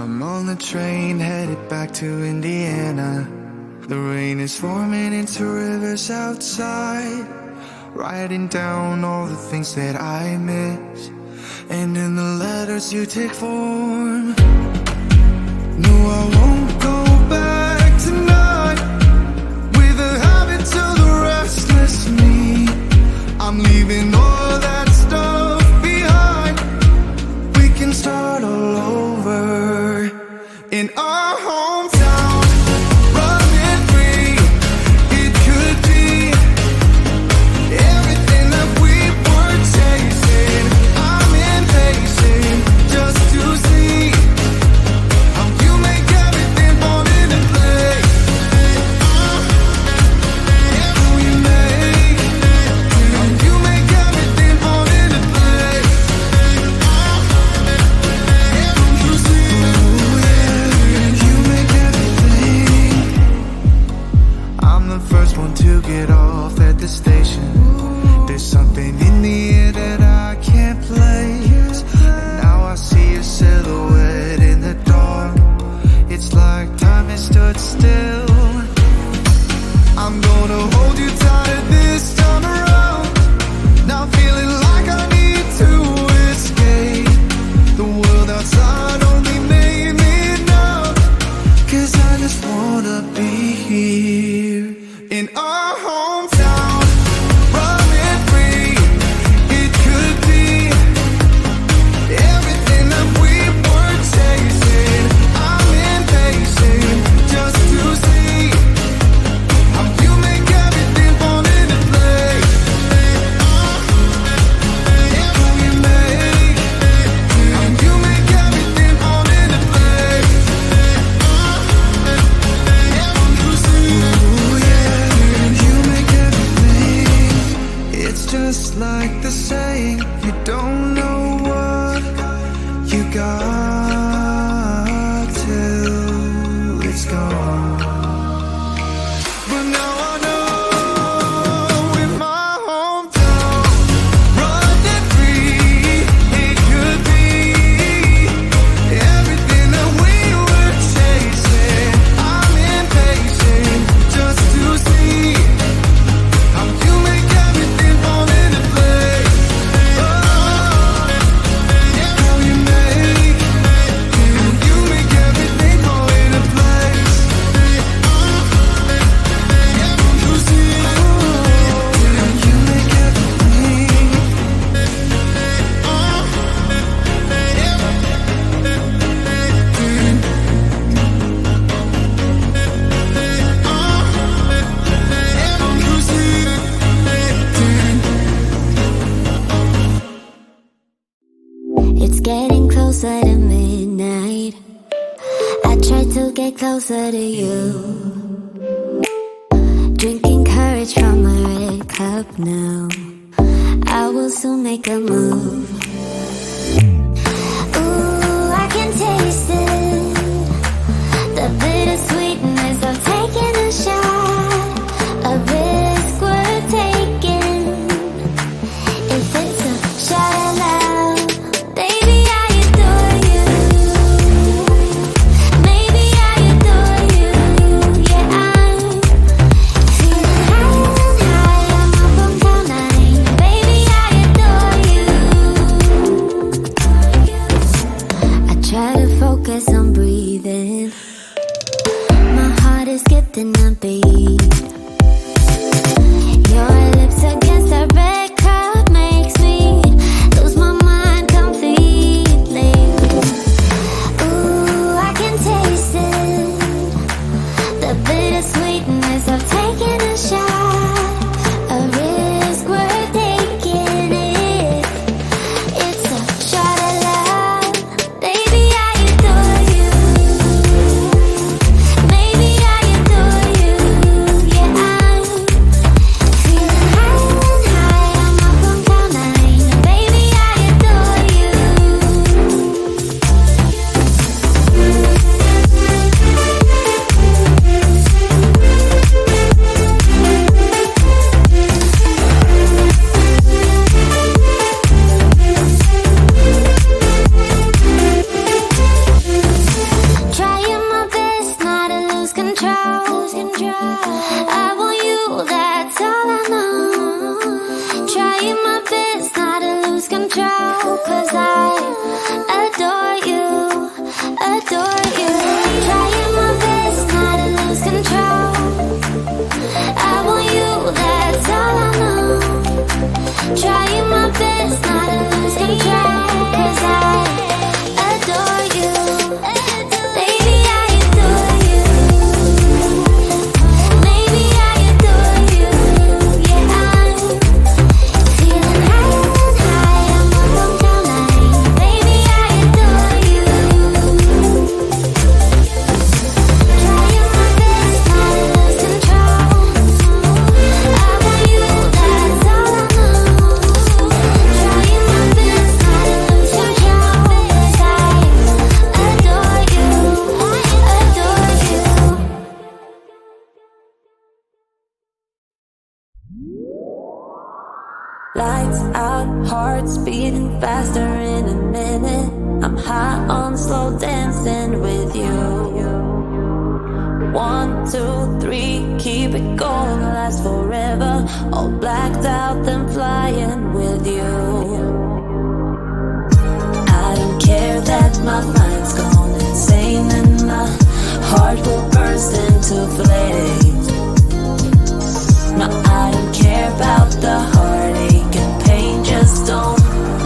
I'm on the train headed back to Indiana. The rain is forming into rivers outside, writing down all the things that I miss, and in the letters you take form. No, I won't go back tonight with the habits of the restless me. I'm leaving all that stuff behind. We can start all over in our hometown, running free. It could be everything that we were chasing. I'm impatient just to see how you make everything fall into place. How you make everything fall into place. You see, you make everything. I'm the first one to get off at the station. There's something in the air that I can't place. And now I see your silhouette in the dark. It's like time has stood still. I'm gonna hold you tighter this time around. Now feeling like I need to escape. The world outside only made me numb. 'Cause I just wanna be here in our hometown, running free. It could be everything that we were chasing. I'm impatient just to see how you make everything fall into place. How you make everything fall into place. Ooh, yeah, you make everything. It's just like the saying, you don't know what you got till it's gone. But now I know in my hometown, running free, it could be everything that we were chasing. I'm impatient just to see how you make everything fall into place. How you make everything fall into place. You see, you make everything. It's getting closer to midnight. I try to get closer to you. Drinking courage from a red cup now. I will soon make a move. Ooh, I can taste it. The bittersweetness of taking a shot. A risk worth taking. If it's a shot of love, baby, I adore you. Maybe I adore you. Yeah, I'm feeling higher and higher. I'm up on cloud nine. Baby, I adore you. I try to focus on breathing. My heart is skipping a beat. Your lips against a red cup makes me lose my mind completely. Ooh, I can taste it. The bittersweetness of taking a shot. A risk worth taking it. It's a shot of love. Baby, I adore you. Maybe I adore you. lights out, hearts beating faster in a minute. I'm high on slow dancing with you. 1, 2, 3, keep it going, last forever. All blacked out, then flying with you. I don't care that my mind's gone insane and my heart will burst into flames. No, I don't care about the heartache and pain. Just don't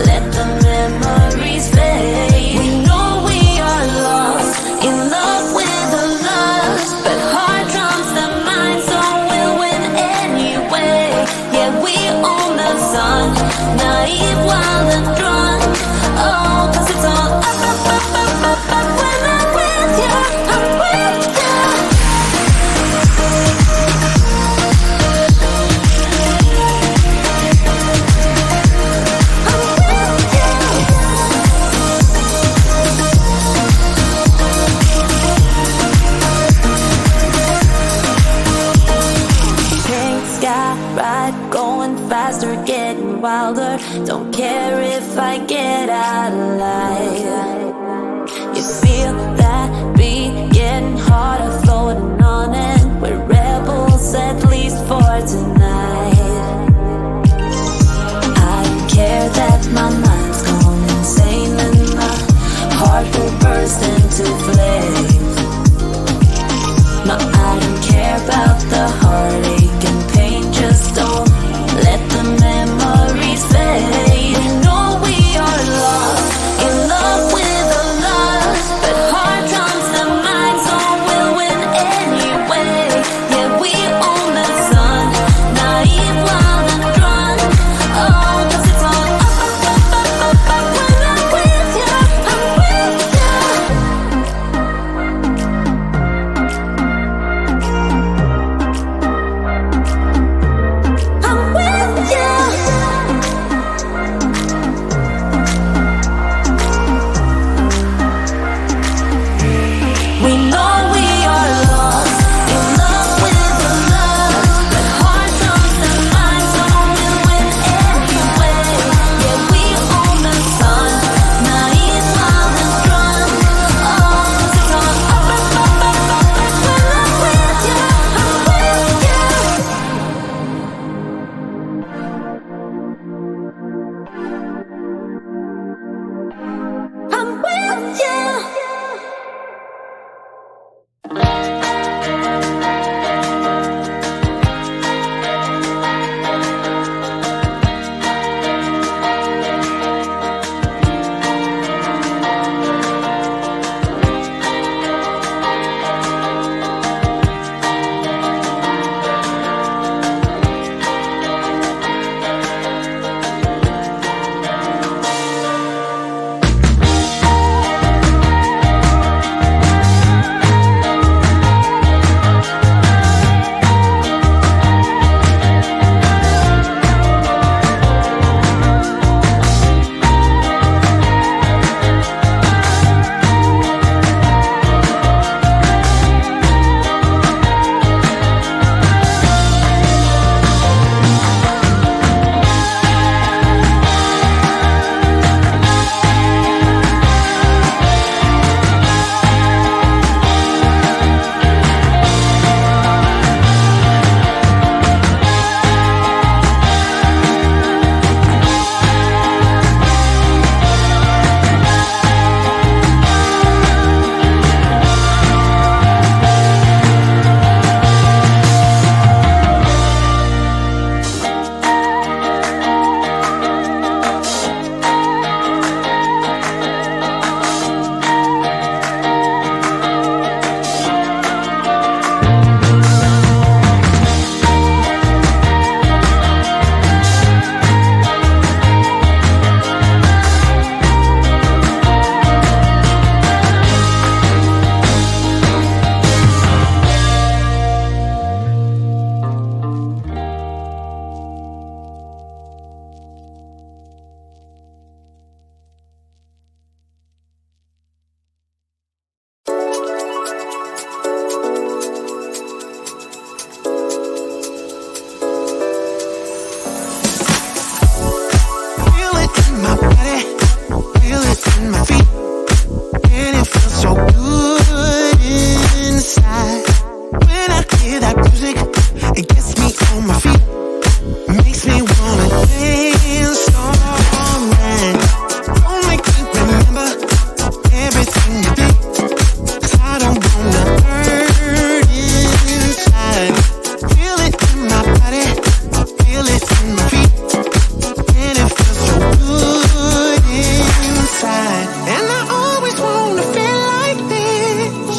let the memories fade. We know we are lost, in love with the lust, but heart trumps the mind, so we'll win anyway. Yeah, we own the sun, naive, wild and drunk. Oh, 'cause it's all up, up, up, up, up, up. When I'm with you, I'm with you. Faster, getting wilder. Don't care if I get out alive. You feel that beat getting harder, floating on it. We're rebels, at least for tonight. I don't care that my mind's gone insane and my heart will burst into flames. No, I don't care about the heartache and pain. Just don't let the memories fade. You know we are lost, in love with the lust, but heart trumps the mind, so we'll win anyway. Yeah, we own the sun, naive, wild and drunk. Oh, 'cause it's all up, up, up, up, up, up. When I'm with you, I'm with you. everything you did. 'Cause I don't wanna hurt inside. Feel it in my body, feel it in my feet, and it feels so good inside. And I always wanna feel like this.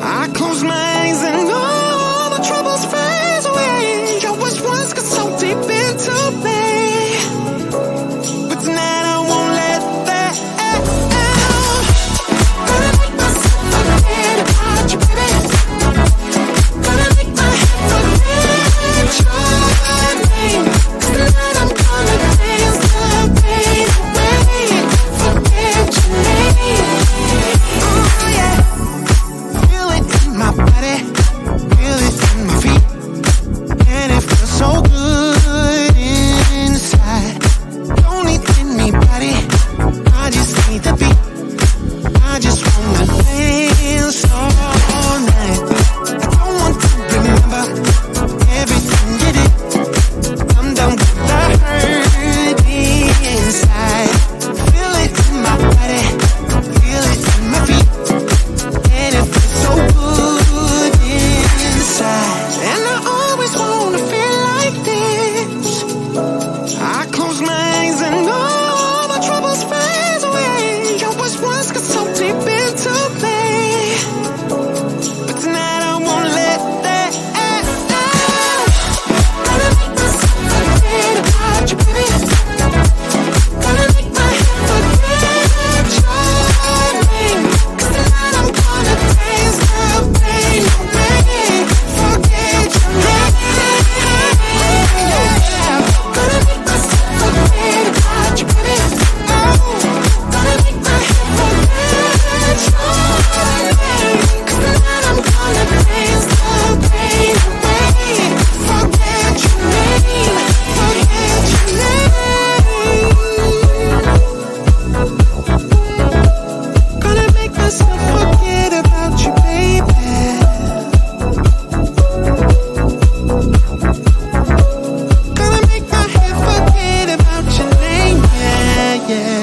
I close my eyes and all the troubles fade away. I was once got so deep into me, but tonight I won't let that out. Gonna make myself forget about you, baby. Gonna make my head forget your name. 'Cause tonight I'm gonna dance the pain away. Forget your name. Oh yeah. Feel it in my body, feel it in my feet, and it feels so good inside. Don't need anybody, I just need the beat. I just wanna dance all night. I don't want to remember everything you did. I'm done with the hurt inside. Feel it in my body, feel it in my feet, and it feels so good inside. And I always wanna feel like this. I close my eyes and all my troubles fade away. I was once got so deep into me, but tonight I won't let that out. Gonna make myself forget about you, baby. Gonna make my head forget your name. 'Cause tonight I'm gonna dance the pain away. Forget your name. Yeah. Gonna make myself forget about you, baby. Oh, gonna make my head forget your name. 'Cause tonight I'm gonna dance the pain away. Forget your name. Forget your name. Gonna make myself forget about you, baby. Gonna make my head forget about your name, yeah, yeah.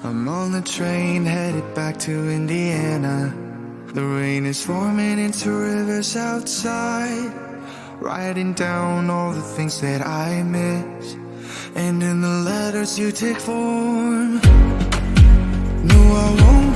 I'm on the train headed back to Indiana. The rain is forming into rivers outside, writing down all the things that I miss, and in the letters you take form. No, I won't